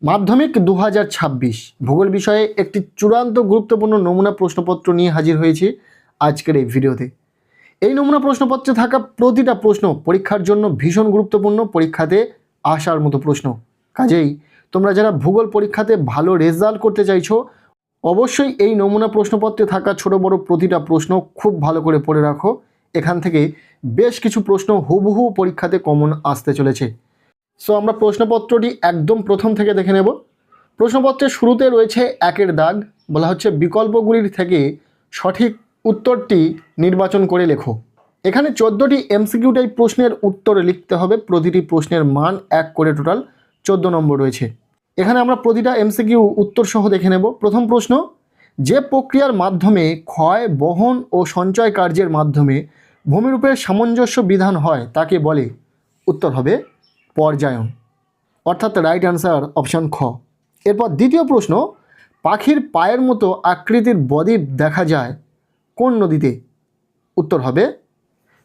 মাধ্যমিক 2026 ভূগোল বিষয়ে একটি চূড়ান্ত গুরুত্বপূর্ণ নমুনা প্রশ্নপত্র নিয়ে হাজির হয়েছি আজকের এই ভিডিওতে। এই নমুনা প্রশ্নপত্রে থাকা প্রতিটা প্রশ্ন পরীক্ষার জন্য ভীষণ গুরুত্বপূর্ণ, পরীক্ষাতে আসার মতো প্রশ্ন। কাজেই তোমরা যারা ভূগোল পরীক্ষাতে ভালো রেজাল্ট করতে চাইছো, অবশ্যই এই নমুনা প্রশ্নপত্রে থাকা ছোট বড় প্রতিটা প্রশ্ন খুব ভালো করে পড়ে রাখো। এখান থেকে বেশ কিছু প্রশ্ন হুবহু পরীক্ষাতে কমন আসতে চলেছে। সো আমরা প্রশ্নপত্রটি একদম প্রথম থেকে দেখে নেব। প্রশ্নপত্রের শুরুতে রয়েছে একের দাগ, বলা হচ্ছে বিকল্পগুলির থেকে সঠিক উত্তরটি নির্বাচন করে লেখো। এখানে 14টি এমসিকিউ টাইপ প্রশ্নের উত্তর লিখতে হবে। প্রতিটি প্রশ্নের মান 1 করে, টোটাল 14 নম্বর রয়েছে। এখানে আমরা প্রতিটা এমসিকিউ উত্তর সহ দেখে নেব। প্রথম প্রশ্ন, যে প্রক্রিয়ার মাধ্যমে ক্ষয়, বহন ও সঞ্চয় কার্যের মাধ্যমে ভূমিরূপের সামঞ্জস্য বিধান হয় তাকে বলে? উত্তর হবে পর্যায়ন, অর্থাৎ রাইট অ্যান্সার অপশান খ। এরপর দ্বিতীয় প্রশ্ন, পাখির পায়ের মতো আকৃতির বদ্বীপ দেখা যায় কোন নদীতে? উত্তর হবে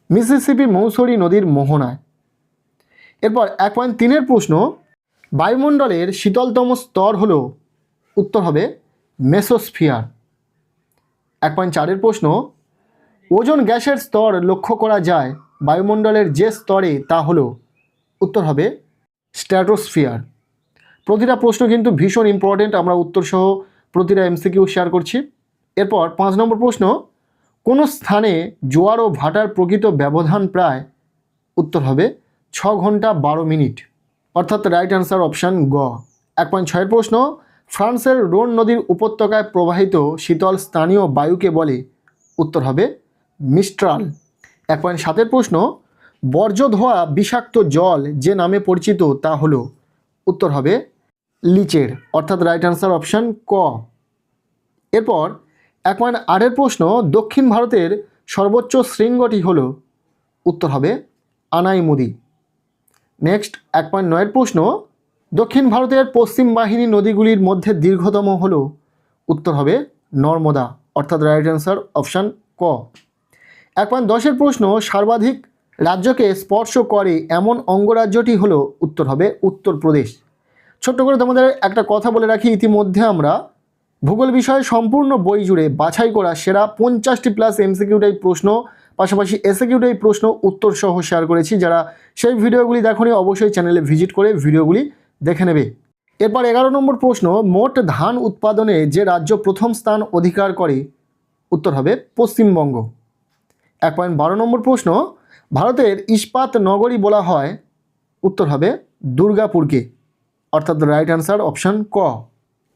মিসিসিপি মৌসুমী নদীর মোহনায়। এরপর 1.3-এর প্রশ্ন, বায়ুমণ্ডলের শীতলতম স্তর হল? উত্তর হবে মেসোস্ফিয়ার। 1.4-এর প্রশ্ন, ওজোন গ্যাসের স্তর লক্ষ্য করা যায় বায়ুমণ্ডলের যে স্তরে, তা হলো? উত্তর হবে স্ট্র্যাটোস্ফিয়ার। প্রতিটা প্রশ্ন কিন্তু ভীষণ ইম্পর্টেন্ট, আমরা উত্তর সহ প্রতিটা এমসিকিউ শেয়ার করছি। এরপর 5 নম্বর প্রশ্ন, কোন স্থানে জোয়ার ও ভাটার প্রকৃত ব্যবধান প্রায়? উত্তর হবে 6 ঘন্টা 12 মিনিট, অর্থাৎ রাইট অ্যান্সার অপশান গ। 1.6-এর প্রশ্ন, ফ্রান্সের রোন নদীর উপত্যকায় প্রবাহিত শীতল স্থানীয় বায়ুকে বলে? উত্তর হবে মিস্ট্রাল। 1.7-এর প্রশ্ন, বর্জ্য ধোয়া বিষাক্ত জল যে নামে পরিচিত তা হলো? উত্তর হবে লিচের, অর্থাৎ রাইট অ্যান্সার অপশান ক। এরপর 1.8-এর প্রশ্ন, দক্ষিণ ভারতের সর্বোচ্চ শৃঙ্গটি হল? উত্তর হবে আনাইমুদি। নেক্সট 1.9-এর প্রশ্ন, দক্ষিণ ভারতের পশ্চিম বাহিনী নদীগুলির মধ্যে দীর্ঘতম হল? উত্তর হবে নর্মদা, অর্থাৎ রাইট অ্যান্সার অপশান ক। 1.10-এর প্রশ্ন, সর্বাধিক রাজ্যকে স্পর্শ করে এমন অঙ্গরাজ্যটি হলো? উত্তর হবে উত্তরপ্রদেশ। ছোট্ট করে তোমাদের একটা কথা বলে রাখি, ইতিমধ্যে আমরা ভূগোল বিষয়ে সম্পূর্ণ বই জুড়ে বাছাই করা সেরা 50টি প্লাস এমসিকিউ টাইপ প্রশ্ন, পাশাপাশি এসএকিউ টাইপ প্রশ্ন উত্তর সহ শেয়ার করেছি। যারা সেই ভিডিওগুলি দেখোনি অবশ্যই চ্যানেলে ভিজিট করে ভিডিওগুলি দেখে নেবে। এরপর 11 নম্বর প্রশ্ন, মোট ধান উৎপাদনে যে রাজ্য প্রথম স্থান অধিকার করে? উত্তর হবে পশ্চিমবঙ্গ। 1.12 নম্বর প্রশ্ন, ভারতের ইস্পাত নগরী বলা হয়? উত্তর হবে দুর্গাপুরকে, অর্থাৎ রাইট অ্যান্সার অপশান ক।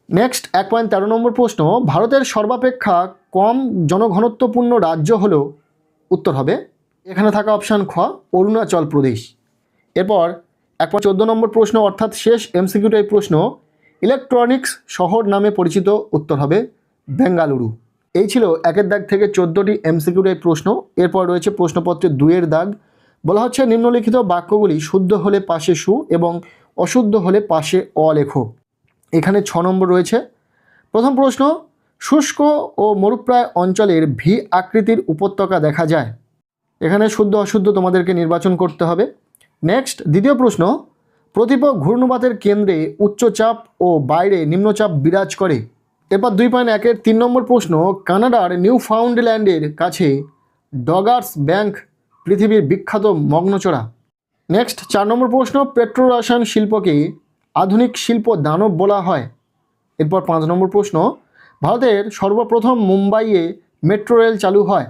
নেক্সট 1.13 নম্বর প্রশ্ন, ভারতের সর্বাপেক্ষা কম জনঘনত্বপূর্ণ রাজ্য হল? উত্তর হবে এখানে থাকা অপশান খ, অরুণাচল প্রদেশ। এরপর 1.14 নম্বর প্রশ্ন, অর্থাৎ শেষ এমসিকিউ টাইপ প্রশ্ন, ইলেকট্রনিক্স শহর নামে পরিচিত? উত্তর হবে বেঙ্গালুরু। এই ছিল 1-এর দাগ থেকে 14টি এমসিকিউ টাইপ প্রশ্ন। এরপর রয়েছে প্রশ্নপত্রের 2-এর দাগ, বলা হচ্ছে নিম্নলিখিত বাক্যগুলি শুদ্ধ হলে পাশে সু এবং অশুদ্ধ হলে পাশে অ লেখো। এখানে 6 নম্বর রয়েছে। প্রথম প্রশ্ন, শুষ্ক ও মরুপ্রায় অঞ্চলের ভি আকৃতির উপত্যকা দেখা যায়। এখানে শুদ্ধ অশুদ্ধ তোমাদেরকে নির্বাচন করতে হবে। নেক্সট দ্বিতীয় প্রশ্ন, প্রতিপ ঘূর্ণবাতের কেন্দ্রে উচ্চচাপ ও বাইরে নিম্নচাপ বিরাজ করে। এরপর 2.1-এর 3 নম্বর প্রশ্ন, কানাডার নিউ ফাউন্ডল্যান্ডের কাছে ডগার্স ব্যাংক পৃথিবীর বিখ্যাত মগ্নচড়া। নেক্সট 4 নম্বর প্রশ্ন, পেট্রোরসায়ন শিল্পকে আধুনিক শিল্প দানব বলা হয়। এরপর 5 নম্বর প্রশ্ন, ভারতের সর্বপ্রথম মুম্বাইয়ে মেট্রো রেল চালু হয়।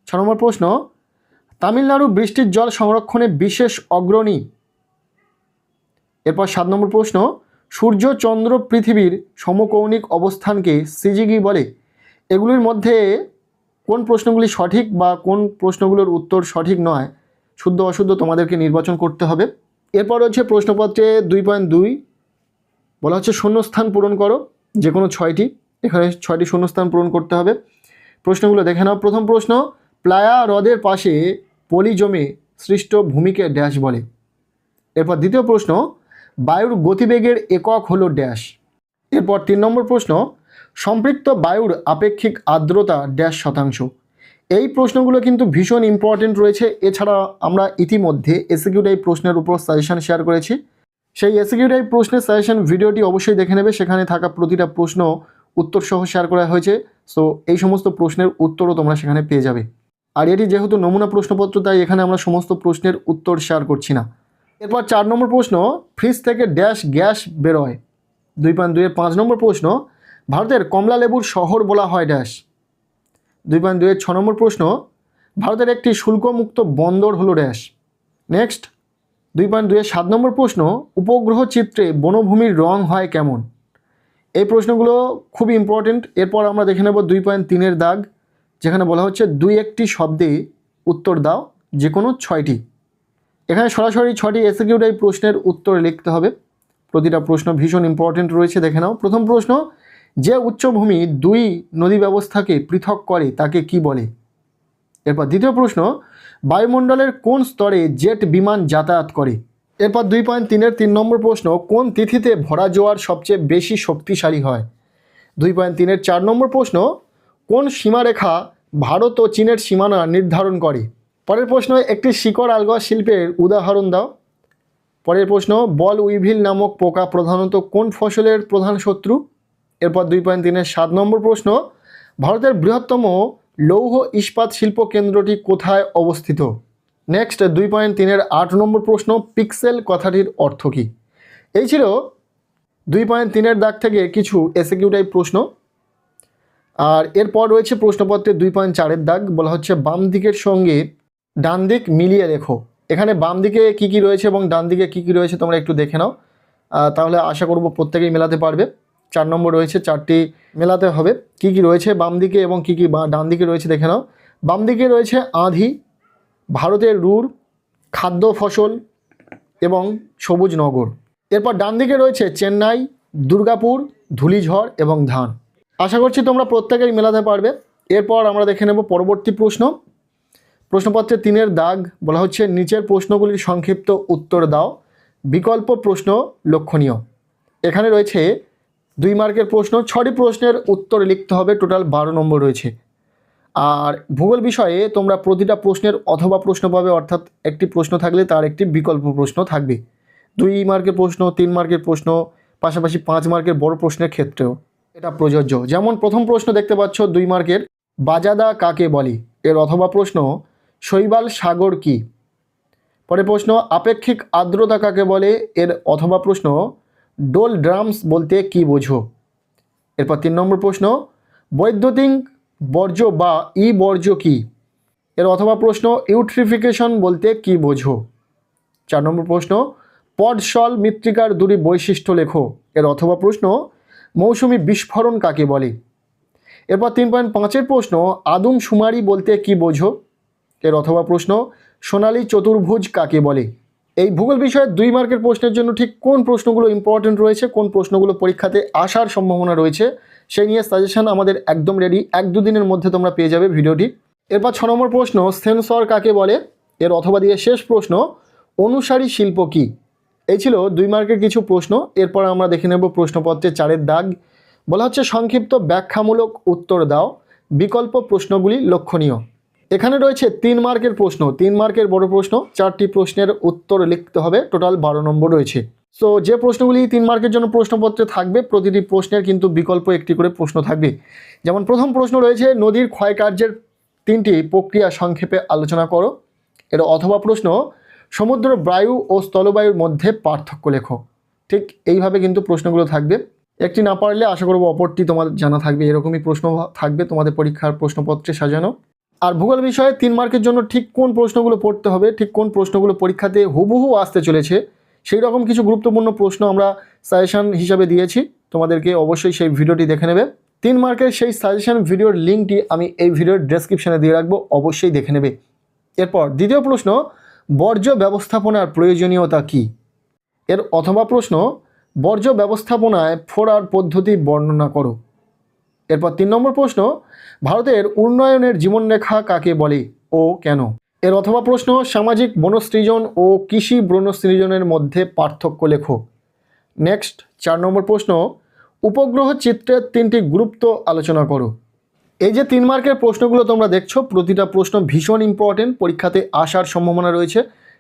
6 নম্বর প্রশ্ন, তামিলনাড়ু বৃষ্টির জল সংরক্ষণে বিশেষ অগ্রণী। এরপর 7 নম্বর প্রশ্ন, সূর্য চন্দ্র পৃথিবীর সমকৌণিক অবস্থানকে সিজিগি বলে। এগুলির মধ্যে কোন প্রশ্নগুলি সঠিক বা কোন প্রশ্নগুলোর উত্তর সঠিক নয়, শুদ্ধ অশুদ্ধ তোমাদেরকে নির্বাচন করতে হবে। এরপর হচ্ছে প্রশ্নপত্রে 2.2, বলা হচ্ছে শূন্যস্থান পূরণ করো, যে কোনো 6টি। এখানে 6টি শূন্যস্থান পূরণ করতে হবে। প্রশ্নগুলো দেখে নাও। প্রথম প্রশ্ন, প্লায়া হ্রদের পাশে পলি জমে সৃষ্ট ভূমিকে ড্যাশ বলে। এরপর দ্বিতীয় প্রশ্ন, বায়ুর গতিবেগের একক হলো ড্যাশ। এরপর 3 নম্বর প্রশ্ন, সম্পৃক্ত বায়ুর আপেক্ষিক আর্দ্রতা ড্যাশ শতাংশ। এই প্রশ্নগুলো কিন্তু ভীষণ ইম্পর্টেন্ট রয়েছে। এছাড়া আমরা ইতিমধ্যে এসএকিউ টাইপ প্রশ্নের উপর সাজেশন শেয়ার করেছি। সেই এসকিউ টাইপ প্রশ্নের সাজেশন ভিডিওটি অবশ্যই দেখে নেবে, সেখানে থাকা প্রতিটা প্রশ্ন উত্তর সহ শেয়ার করা হয়েছে। সো এই সমস্ত প্রশ্নের উত্তরও তোমরা সেখানে পেয়ে যাবে। আর এটি যেহেতু নমুনা প্রশ্নপত্র, তাই এখানে আমরা সমস্ত প্রশ্নের উত্তর শেয়ার করছি না। এরপর 4 নম্বর প্রশ্ন, ফ্রিজ থেকে ড্যাশ গ্যাস বেরোয়। 2.2 এর 5 নম্বর প্রশ্ন, ভারতের কমলা লেবুর শহর বলা হয় ড্যাশ। 2.2 এর 6 নম্বর প্রশ্ন, ভারতের একটি শুল্কমুক্ত বন্দর হলো ড্যাশ। নেক্সট 2.2 এর 7 নম্বর প্রশ্ন, উপগ্রহ চিত্রে বনভূমির রং হয় কেমন। এই প্রশ্নগুলো খুবই ইম্পর্টেন্ট। এরপর আমরা দেখে নেব 2.3 এর দাগ, যেখানে বলা হচ্ছে 2-1টি শব্দে উত্তর দাও, যে কোনো 6টি। এখানে সরাসরি 6টি এসকিউ টাইপ প্রশ্নের উত্তর লিখতে হবে। প্রতিটা প্রশ্ন ভীষণ ইম্পর্টেন্ট রয়েছে, দেখে নাও। প্রথম প্রশ্ন, যে উচ্চভূমি 2 নদী ব্যবস্থাকে পৃথক করে তাকে কি বলে। এরপর দ্বিতীয় প্রশ্ন, বায়ুমণ্ডলের কোন স্তরে জেট বিমান যাতায়াত করে। এরপর 2.3 এর 3 নম্বর প্রশ্ন, কোন তিথিতে ভরা জোয়ার সবচেয়ে বেশি শক্তিশালী হয়। 2.3 এর 4 নম্বর প্রশ্ন, কোন সীমারেখা ভারত ও চীনের সীমানা নির্ধারণ করে। পরের প্রশ্ন, একটি শিকড় আলগা শিল্পের উদাহরণ দাও। পরের প্রশ্ন, বল উইভিল নামক পোকা প্রধানত কোন ফসলের প্রধান শত্রু। এরপর 2.3 এর 7 নম্বর প্রশ্ন, ভারতের বৃহত্তম লৌহ ইস্পাত শিল্প কেন্দ্রটি কোথায় অবস্থিত। নেক্সট 2.3 এর 8 নম্বর প্রশ্ন, পিক্সেল কথাটির অর্থ কী। এই ছিল 2.3 এর দাগ থেকে কিছু এসকিউ টাইপ প্রশ্ন। আর এরপর রয়েছে প্রশ্নপত্রে 2.4 এর দাগ, বলা হচ্ছে বাম দিকের সঙ্গে ডান দিক মিলিয়ে লেখো। এখানে বাম দিকে কী কী রয়েছে এবং ডান দিকে কী কী রয়েছে তোমরা একটু দেখে নাও, তাহলে আশা করব প্রত্যেকেই মেলাতে পারবে। 4 নম্বর রয়েছে, 4টি মেলাতে হবে। কী কী রয়েছে বাম দিকে এবং কী কী ডান দিকে রয়েছে দেখে নাও। বাম দিকে রয়েছে আঁধি, ভারতের রুর, খাদ্য ফসল এবং সবুজ নগর। এরপর ডান দিকে রয়েছে চেন্নাই, দুর্গাপুর, ধূলিঝড় এবং ধান। আশা করছি তোমরা প্রত্যেকেই মেলাতে পারবে। এরপর আমরা দেখে নেব পরবর্তী প্রশ্ন। প্রশ্নপত্রে 3 এর দাগ, বলা হচ্ছে নিচের প্রশ্নগুলির সংক্ষিপ্ত উত্তর দাও, বিকল্প প্রশ্ন লক্ষণীয়। এখানে রয়েছে 2 মার্কের প্রশ্ন, 6টি প্রশ্নের উত্তর লিখতে হবে, টোটাল 12 নম্বর রয়েছে। আর ভূগোল বিষয়ে তোমরা প্রতিটা প্রশ্নের অথবা প্রশ্ন পাবে, অর্থাৎ একটি প্রশ্ন থাকলে তার একটি বিকল্প প্রশ্ন থাকবে। 2 মার্কের প্রশ্ন, 3 মার্কের প্রশ্ন, পাশাপাশি 5 মার্কের বড় প্রশ্নের ক্ষেত্রেও এটা প্রযোজ্য। যেমন প্রথম প্রশ্ন দেখতে পাচ্ছ 2 মার্কের, বাজাদা কাকে বলে। এর অথবা প্রশ্ন, শৈবাল সাগর কি। পরে প্রশ্ন, আপেক্ষিক আর্দ্রতা কাকে বলে। এর অথবা প্রশ্ন, ডোল ড্রামস বলতে কি বোঝো। এরপর 3 নম্বর প্রশ্ন, বৈদ্যুতিক বর্জ্য বা ই বর্জ্য কি। এর অথবা প্রশ্ন, ইউট্রিফিকেশন বলতে কি বোঝো। 4 নম্বর প্রশ্ন, পডসল মৃত্তিকার দুটি বৈশিষ্ট্য লেখো। এর অথবা প্রশ্ন, মৌসুমি বিস্ফোরণ কাকে বলে। এরপর 3.5 প্রশ্ন, আদম শুমারি বলতে কি বোঝো। এর অথবা প্রশ্ন, সোনালী চতুর্ভুজ কাকে বলে। এই ভূগোল বিষয়ে 2 মার্কের প্রশ্নের জন্য ঠিক কোন প্রশ্নগুলো ইম্পর্টেন্ট রয়েছে, কোন প্রশ্নগুলো পরীক্ষাতে আসার সম্ভাবনা রয়েছে, সেই নিয়ে সাজেশন আমাদের একদম রেডি। 1-2 দিনের মধ্যে তোমরা পেয়ে যাবে ভিডিওটি। এরপর 6 নম্বর প্রশ্ন, সেন্সর কাকে বলে। এর অথবা দিয়ে শেষ প্রশ্ন, অনুসারী শিল্প কি। এই ছিল 2 মার্কের কিছু প্রশ্ন। এরপর আমরা দেখে নেব প্রশ্নপত্রে 4 এর দাগ, বলা হচ্ছে সংক্ষিপ্ত ব্যাখ্যামূলক উত্তর দাও, বিকল্প প্রশ্নগুলি লক্ষণীয়। এখানে রয়েছে 3 মার্কের প্রশ্ন, 3 মার্কের বড় প্রশ্ন, 4টি প্রশ্নের উত্তর লিখতে হবে, টোটাল 12 নম্বর রয়েছে। সো যে প্রশ্নগুলি 3 মার্কের জন্য প্রশ্নপত্রে থাকবে, প্রতিটি প্রশ্নের কিন্তু বিকল্প একটি করে প্রশ্ন থাকবে। যেমন প্রথম প্রশ্ন রয়েছে, নদীর ক্ষয়কার্যের 3টি প্রক্রিয়া সংক্ষেপে আলোচনা করো। এর অথবা প্রশ্ন, সমুদ্র বায়ু ও স্থলবায়ুর মধ্যে পার্থক্য লেখো। ঠিক এইভাবে কিন্তু প্রশ্নগুলো থাকবে। একটি না পারলে আশা করব অপরটি তোমাদের জানা থাকবে, এরকমই প্রশ্ন থাকবে তোমাদের পরীক্ষার প্রশ্নপত্রে সাজানো। আর ভূগোল বিষয়ে 3 মার্কের জন্য ঠিক কোন প্রশ্নগুলো পড়তে হবে, ঠিক কোন প্রশ্নগুলো পরীক্ষাতে হুবহু আসতে চলেছে, সেই রকম কিছু গুরুত্বপূর্ণ প্রশ্ন আমরা সাজেশন হিসাবে দিয়েছি, তোমাদেরকে অবশ্যই সেই ভিডিওটি দেখে নেবে। 3 মার্কের সেই সাজেশন ভিডিওর লিঙ্কটি আমি এই ভিডিওর ডেসক্রিপশনে দিয়ে রাখবো, অবশ্যই দেখে নেবে। এরপর দ্বিতীয় প্রশ্ন, বর্জ্য ব্যবস্থাপনার প্রয়োজনীয়তা কী। এর অথবা প্রশ্ন, বর্জ্য ব্যবস্থাপনায় ফোড়ার পদ্ধতি বর্ণনা করো। এরপর 3 নম্বর প্রশ্ন, ভারতের উন্নয়নের জীবনরেখা কাকে বলে ও কেন। এর অথবা প্রশ্ন, সামাজিক বনসৃজন ও কৃষি বনসৃজনের মধ্যে পার্থক্য লেখো। নেক্সট 4 নম্বর প্রশ্ন, উপগ্রহ চিত্রের 3টি গুরুত্ব আলোচনা করো। এই যে 3 মার্কের প্রশ্নগুলো তোমরা দেখছো, প্রতিটা প্রশ্ন ভীষণ ইম্পর্টেন্ট, পরীক্ষাতে আসার সম্ভাবনা রয়েছে,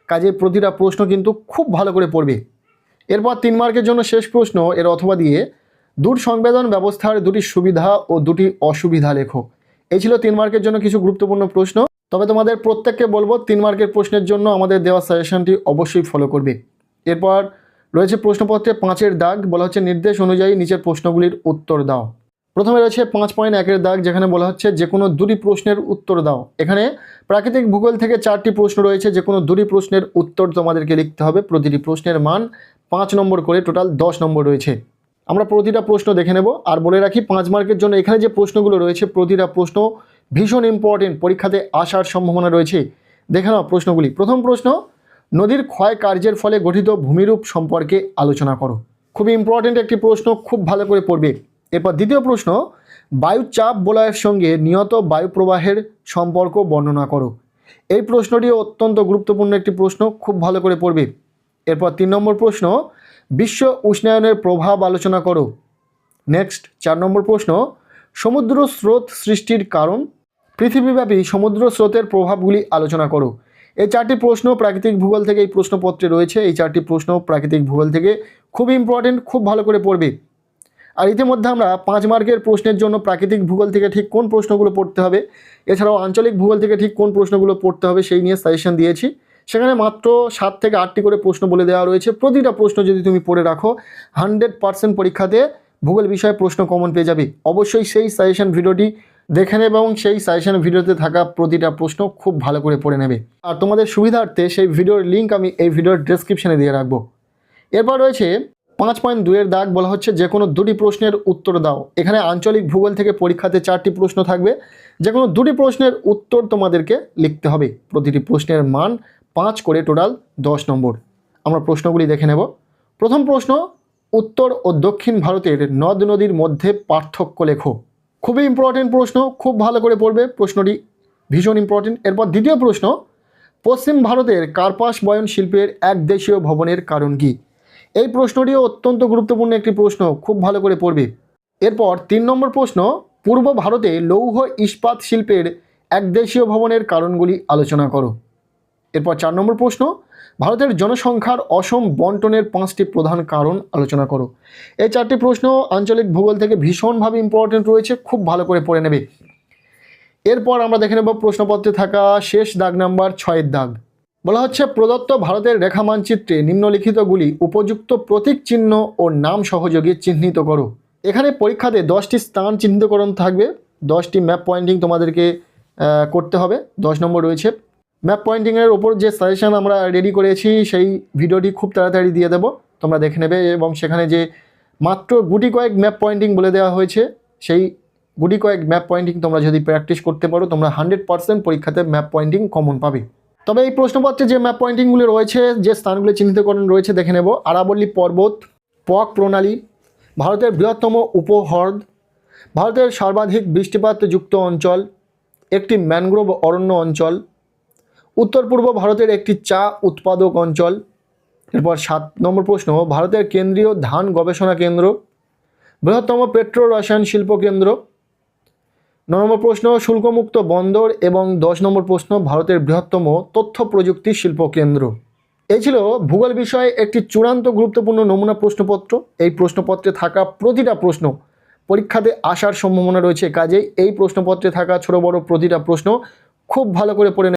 কাজে প্রতিটা প্রশ্ন কিন্তু খুব ভালো করে পড়বে। এরপর 3 মার্কের জন্য শেষ প্রশ্ন, এর অথবা দিয়ে দূর সংবেদন ব্যবস্থার দুটি সুবিধা ও দুটি অসুবিধা লেখো। এই ছিল 3 মার্কের জন্য কিছু গুরুত্বপূর্ণ প্রশ্ন। তবে তোমাদের প্রত্যেককে বলবো 3 মার্কের প্রশ্নের জন্য আমাদের দেওয়া সাজেশনটি অবশ্যই ফলো করবে। এরপর রয়েছে প্রশ্নপত্রে 5-এর দাগ, বলা হচ্ছে নির্দেশ অনুযায়ী নিচের প্রশ্নগুলির উত্তর দাও। প্রথমে রয়েছে 5.1-এর দাগ, যেখানে বলা হচ্ছে যে কোনো দুটি প্রশ্নের উত্তর দাও। এখানে প্রাকৃতিক ভূগোল থেকে 4টি প্রশ্ন রয়েছে, যে কোনো দুটি প্রশ্নের উত্তর তোমাদেরকে লিখতে হবে। প্রতিটি প্রশ্নের মান 5 নম্বর করে, টোটাল 10 নম্বর রয়েছে। আমরা প্রতিটা প্রশ্ন দেখে নেব। আর বলে রাখি 5 মার্কের জন্য এখানে যে প্রশ্নগুলো রয়েছে প্রতিটা প্রশ্ন ভীষণ ইম্পর্টেন্ট, পরীক্ষাতে আসার সম্ভাবনা রয়েছে। দেখে নাও প্রশ্নগুলি। প্রথম প্রশ্ন, নদীর ক্ষয় কার্যের ফলে গঠিত ভূমিরূপ সম্পর্কে আলোচনা করো। খুবই ইম্পর্টেন্ট একটি প্রশ্ন, খুব ভালো করে পড়বে। এরপর দ্বিতীয় প্রশ্ন, বায়ুচাপ বলয়ের সঙ্গে নিয়ত বায়ুপ্রবাহের সম্পর্ক বর্ণনা করো। এই প্রশ্নটি অত্যন্ত গুরুত্বপূর্ণ একটি প্রশ্ন, খুব ভালো করে পড়বে। এরপর 3 নম্বর প্রশ্ন, বিশ্ব উষ্ণায়নের প্রভাব আলোচনা করো। নেক্সট 4 নম্বর প্রশ্ন, সমুদ্র স্রোত সৃষ্টির কারণ। পৃথিবীব্যাপী সমুদ্র স্রোতের প্রভাবগুলি আলোচনা করো। এই 4টি প্রশ্ন প্রাকৃতিক ভূগোল থেকে এই প্রশ্নপত্রে রয়েছে। এই 4টি প্রশ্ন প্রাকৃতিক ভূগোল থেকে খুব ইম্পর্টেন্ট, খুব ভালো করে পড়বে। আর ইতিমধ্যে আমরা 5 মার্কের প্রশ্নের জন্য প্রাকৃতিক ভূগোল থেকে ঠিক কোন প্রশ্নগুলো পড়তে হবে, এছাড়াও আঞ্চলিক ভূগোল থেকে ঠিক কোন প্রশ্নগুলো পড়তে হবে সেই নিয়ে সাজেশন দিয়েছি। সেখানে মাত্র 7 থেকে 8টি করে প্রশ্ন বলে দেওয়া রয়েছে। প্রতিটা প্রশ্ন যদি তুমি পড়ে রাখো 100% পরীক্ষাতে ভূগোল বিষয়ে প্রশ্ন কমন পেয়ে যাবে। অবশ্যই সেই সাজেশন ভিডিওটি দেখে নেবে এবং সেই সাজেশন ভিডিওতে থাকা প্রতিটা প্রশ্ন খুব ভালো করে পড়ে নেবে। আর তোমাদের সুবিধার্থে সেই ভিডিওর লিঙ্ক আমি এই ভিডিওর ডেসক্রিপশনে দিয়ে রাখবো। এরপর রয়েছে 5.2-এর দাগ, বলা হচ্ছে যে কোনো দুটি প্রশ্নের উত্তর দাও। এখানে আঞ্চলিক ভূগোল থেকে পরীক্ষাতে 4টি প্রশ্ন থাকবে, যে কোনো দুটি প্রশ্নের উত্তর তোমাদেরকে লিখতে হবে। প্রতিটি প্রশ্নের মান 5 করে, টোটাল 10 নম্বর। আমরা প্রশ্নগুলি দেখে নেব। প্রথম প্রশ্ন, উত্তর ও দক্ষিণ ভারতের নদ নদীর মধ্যে পার্থক্য লেখো। খুবই ইম্পর্টেন্ট প্রশ্ন, খুব ভালো করে পড়বে, প্রশ্নটি ভীষণ ইম্পর্টেন্ট। এরপর দ্বিতীয় প্রশ্ন, পশ্চিম ভারতের কার্পাস বয়ন শিল্পের একদেশীয় ভবনের কারণ কী। এই প্রশ্নটিও অত্যন্ত গুরুত্বপূর্ণ একটি প্রশ্ন, খুব ভালো করে পড়বে। এরপর 3 নম্বর প্রশ্ন, পূর্ব ভারতে লৌহ ইস্পাত শিল্পের একদেশীয় ভবনের কারণগুলি আলোচনা করো। এরপর 4 নম্বর প্রশ্ন, ভারতের জনসংখ্যার অসম বন্টনের 5টি প্রধান কারণ আলোচনা করো। এই 4টি প্রশ্ন আঞ্চলিক ভূগোল থেকে ভীষণভাবে ইম্পর্টেন্ট রয়েছে, খুব ভালো করে পড়ে নেবে। এরপর আমরা দেখে নেব প্রশ্নপত্রে থাকা শেষ দাগ নাম্বার 6-এর দাগ। বলা হচ্ছে প্রদত্ত ভারতের রেখা মানচিত্রে নিম্নলিখিতগুলি উপযুক্ত প্রতীক চিহ্ন ও নাম সহযোগে চিহ্নিত করো। এখানে পরীক্ষাতে 10টি স্থান চিহ্নিতকরণ থাকবে, 10টি ম্যাপ পয়েন্টিং তোমাদেরকে করতে হবে। 10 নম্বর রয়েছে। ম্যাপ পয়েন্টিংয়ের ওপর যে সাজেশন আমরা রেডি করেছি সেই ভিডিওটি খুব তাড়াতাড়ি দিয়ে দেবো, তোমরা দেখে নেবে। এবং সেখানে যে মাত্র গুটি কয়েক ম্যাপ পয়েন্টিং বলে দেওয়া হয়েছে, সেই গুটি কয়েক ম্যাপ পয়েন্টিং তোমরা যদি প্র্যাকটিস করতে পারো তোমরা 100% পরীক্ষাতে ম্যাপ পয়েন্টিং কমন পাবে। তবে এই প্রশ্নপত্রে যে ম্যাপ পয়েন্টিংগুলি রয়েছে, যে স্থানগুলি চিহ্নিতকরণ রয়েছে দেখে নেব। আরাবল্লী পর্বত, পক প্রণালী, ভারতের বৃহত্তম উপহ্রদ, ভারতের সর্বাধিক বৃষ্টিপাতযুক্ত অঞ্চল, একটি ম্যানগ্রোভ অরণ্য অঞ্চল, উত্তর পূর্ব ভারতের একটি চা উৎপাদক অঞ্চল। এরপর 7 নম্বর প্রশ্ন, ভারতের কেন্দ্রীয় ধান গবেষণা কেন্দ্র, বৃহত্তম পেট্রো রসায়ন শিল্প কেন্দ্র। 9 নম্বর প্রশ্ন, শুল্কমুক্ত বন্দর। এবং 10 নম্বর প্রশ্ন, ভারতের বৃহত্তম তথ্য প্রযুক্তি শিল্প কেন্দ্র। এই ছিল ভূগোল বিষয়ে একটি চূড়ান্ত গুরুত্বপূর্ণ নমুনা প্রশ্নপত্র। এই প্রশ্নপত্রে থাকা প্রতিটা প্রশ্ন পরীক্ষাতে আসার সম্ভাবনা রয়েছে, কাজেই এই প্রশ্নপত্রে থাকা ছোট বড় প্রতিটা প্রশ্ন খুব ভালো করে পড়ে